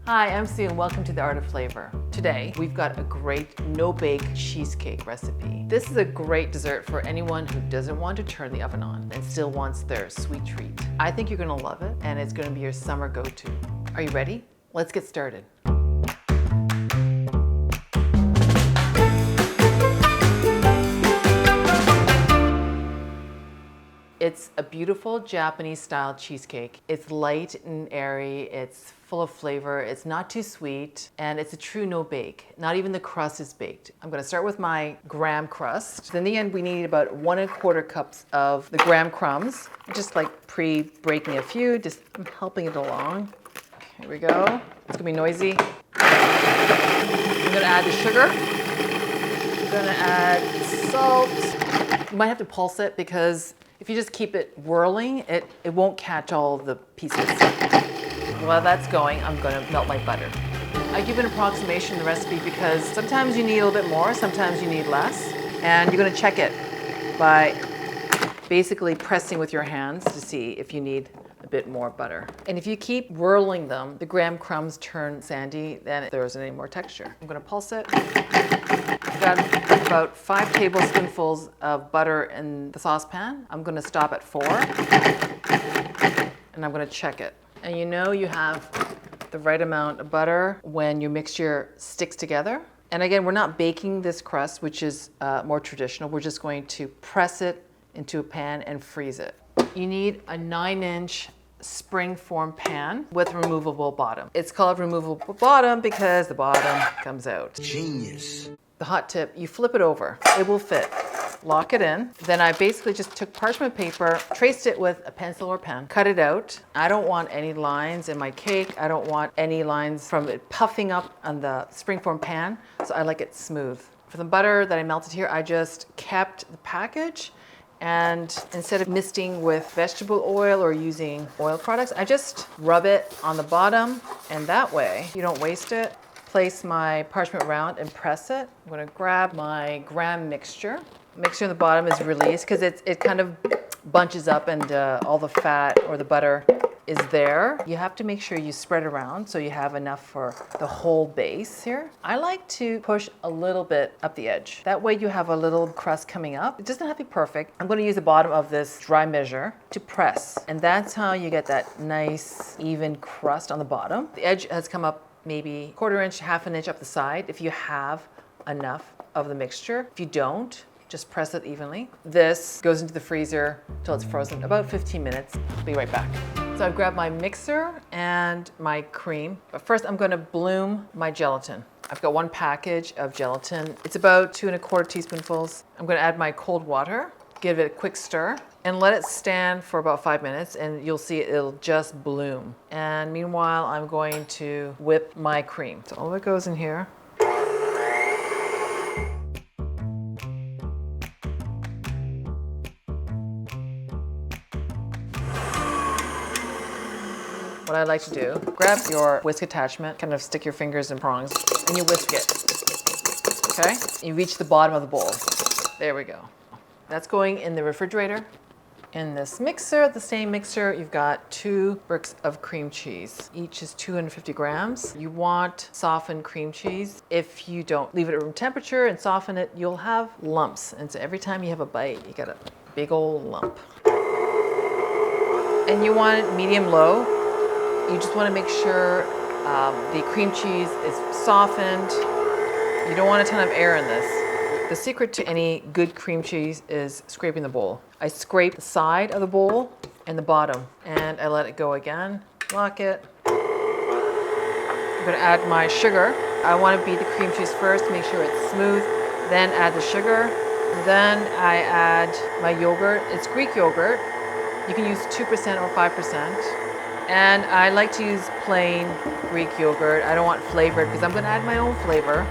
Hi, I'm Sue and welcome to The Art of Flavor. Today, we've got a great no-bake cheesecake recipe. This is a great dessert for anyone who doesn't want to turn the oven on and still wants their sweet treat. I think you're gonna love it and it's gonna be your summer go-to. Are you ready? Let's get started. It's a beautiful Japanese style cheesecake. It's light and airy, it's full of flavor, it's not too sweet, and it's a true no bake. Not even the crust is baked. I'm gonna start with my graham crust. In the end, we need about 1¼ cups of the graham crumbs. Just like pre-breaking a few, just I'm helping it along. Here we go. It's gonna be noisy. I'm gonna add the sugar. I'm gonna add salt. You might have to pulse it because if you just keep it whirling, it won't catch all the pieces. While that's going, I'm gonna melt my butter. I give an approximation in the recipe because sometimes you need a little bit more, sometimes you need less. And you're gonna check it by basically pressing with your hands to see if you need a bit more butter. And if you keep whirling them, the graham crumbs turn sandy, then there isn't any more texture. I'm gonna pulse it. I've got about 5 tablespoonfuls of butter in the saucepan. I'm gonna stop at 4, and I'm gonna check it. And you know you have the right amount of butter when your mixture sticks together. And again, we're not baking this crust, which is more traditional. We're just going to press it into a pan and freeze it. You need a 9-inch spring-form pan with removable bottom. It's called removable bottom because the bottom comes out. Genius. The hot tip, you flip it over. It will fit. Lock it in. Then I basically just took parchment paper, traced it with a pencil or pen, cut it out. I don't want any lines in my cake. I don't want any lines from it puffing up on the springform pan, so I like it smooth. For the butter that I melted here, I just kept the package, and instead of misting with vegetable oil or using oil products, I just rub it on the bottom, and that way you don't waste it. Place my parchment round and press it. I'm gonna grab my graham mixture. Mixture in the bottom is released because it kind of bunches up and all the fat or the butter is there. You have to make sure you spread around so you have enough for the whole base here. I like to push a little bit up the edge. That way you have a little crust coming up. It doesn't have to be perfect. I'm gonna use the bottom of this dry measure to press. And that's how you get that nice, even crust on the bottom. The edge has come up maybe 1/4 inch, 1/2 inch up the side if you have enough of the mixture. If you don't, just press it evenly. This goes into the freezer till it's frozen, about 15 minutes. I'll be right back. So I've grabbed my mixer and my cream. But first I'm gonna bloom my gelatin. I've got 1 package of gelatin. It's about 2¼ teaspoonfuls. I'm gonna add my cold water, give it a quick stir, and let it stand for about 5 minutes, and you'll see it'll just bloom. And meanwhile, I'm going to whip my cream. So all of it goes in here. What I like to do, grab your whisk attachment, kind of stick your fingers in prongs, and you whisk it, okay? You reach the bottom of the bowl. There we go. That's going in the refrigerator. In this mixer, the same mixer, you've got 2 bricks of cream cheese. Each is 250 grams. You want softened cream cheese. If you don't leave it at room temperature and soften it, you'll have lumps. And so every time you have a bite, you get a big old lump. And you want it medium-low. You just want to make sure the cream cheese is softened. You don't want a ton of air in this. The secret to any good cream cheese is scraping the bowl. I scrape the side of the bowl and the bottom, and I let it go again. Lock it. I'm gonna add my sugar. I want to beat the cream cheese first, make sure it's smooth, then add the sugar. And then I add my yogurt. It's Greek yogurt. You can use 2% or 5%. And I like to use plain Greek yogurt. I don't want flavored because I'm gonna add my own flavor.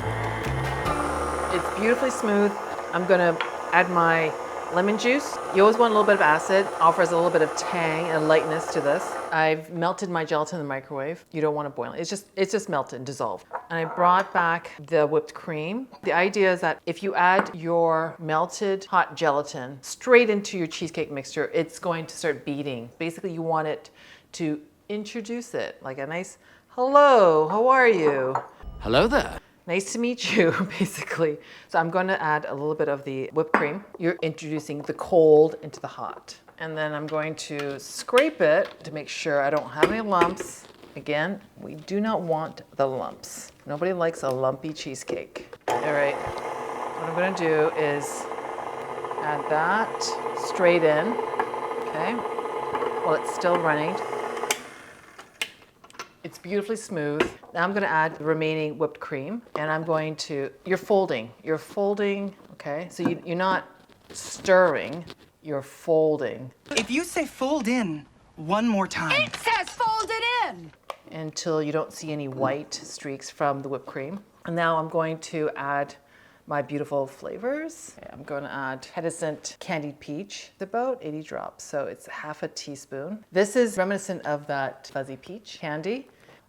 It's beautifully smooth. I'm gonna add my lemon juice. You always want a little bit of acid. Offers a little bit of tang and lightness to this. I've melted my gelatin in the microwave. You don't want to boil it. It's just melted and dissolved. And I brought back the whipped cream. The idea is that if you add your melted hot gelatin straight into your cheesecake mixture, it's going to start beating. Basically, you want it to introduce it like a nice Hello, how are you? Hello there. Nice to meet you, basically. So I'm going to add a little bit of the whipped cream. You're introducing the cold into the hot. And then I'm going to scrape it to make sure I don't have any lumps. Again, we do not want the lumps. Nobody likes a lumpy cheesecake. All right, what I'm going to do is add that straight in, okay, while it's still running. It's beautifully smooth. Now I'm gonna add the remaining whipped cream, and I'm going to, you're folding, okay? So you're not stirring, you're folding. If you say fold in one more time. It says fold it in! Until you don't see any white streaks from the whipped cream. And now I'm going to add my beautiful flavors. Okay, I'm going to add Hedescent candied peach. It's about 80 drops, so it's half a teaspoon. This is reminiscent of that fuzzy peach candy.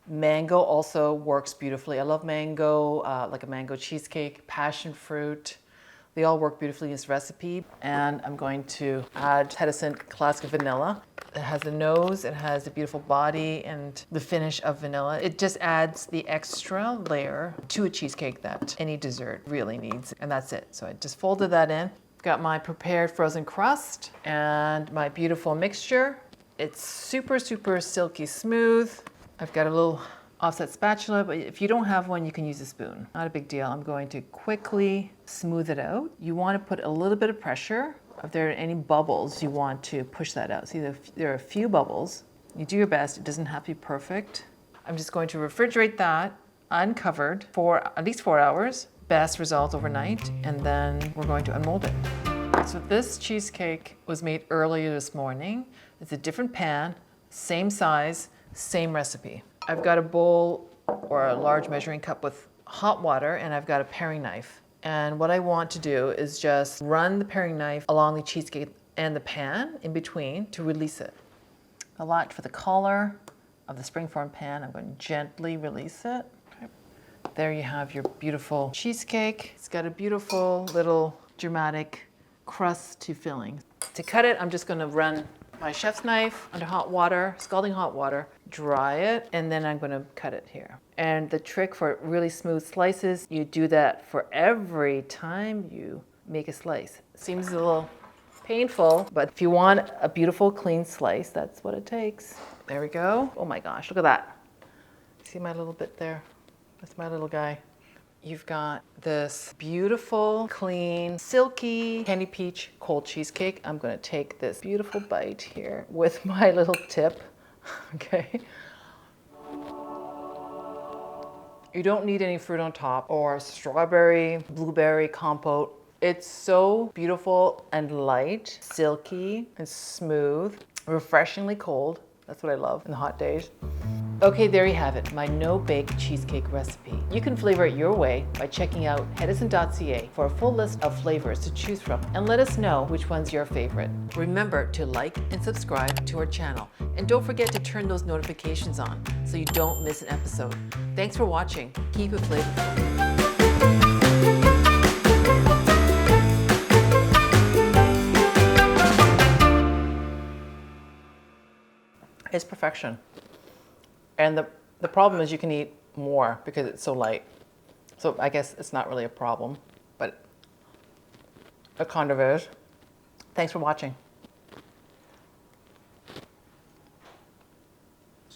Mango also works beautifully. I love mango, like a mango cheesecake, passion fruit. They all work beautifully in this recipe. And I'm going to add Hedescent classic vanilla. It has the nose, it has the beautiful body and the finish of vanilla. It just adds the extra layer to a cheesecake that any dessert really needs. And that's it. So I just folded that in. Got my prepared frozen crust and my beautiful mixture. It's super, super silky smooth. I've got a little offset spatula, but if you don't have one, you can use a spoon. Not a big deal. I'm going to quickly smooth it out. You want to put a little bit of pressure. If there are any bubbles, you want to push that out. See, there are a few bubbles. You do your best. It doesn't have to be perfect. I'm just going to refrigerate that uncovered for at least 4 hours. Best results overnight, and then we're going to unmold it. So this cheesecake was made earlier this morning. It's a different pan, same size, same recipe. I've got a bowl or a large measuring cup with hot water, and I've got a paring knife. And what I want to do is just run the paring knife along the cheesecake and the pan in between to release it. A lot for the collar of the springform pan. I'm going to gently release it. Okay. There you have your beautiful cheesecake. It's got a beautiful little dramatic crust to filling. To cut it, I'm just going to run my chef's knife under hot water, scalding hot water, dry it, and then I'm going to cut it here. And the trick for really smooth slices, you do that for every time you make a slice. Seems a little painful, but if you want a beautiful clean slice, that's what it takes. There we go. Oh my gosh, look at that. See my little bit there? That's my little guy. You've got this beautiful, clean, silky candy peach cold cheesecake. I'm going to take this beautiful bite here with my little tip. Okay. You don't need any fruit on top or strawberry, blueberry compote. It's so beautiful and light, silky and smooth, refreshingly cold. That's what I love in the hot days. Okay, there you have it, my no-bake cheesecake recipe. You can flavor it your way by checking out hedescent.ca for a full list of flavors to choose from, and let us know which one's your favorite. Remember to like and subscribe to our channel, and don't forget to turn those notifications on so you don't miss an episode. Thanks for watching. Keep it flavorful. It's perfection. And the problem is you can eat more because it's so light. So I guess it's not really a problem, but it kind of is. Thanks for watching.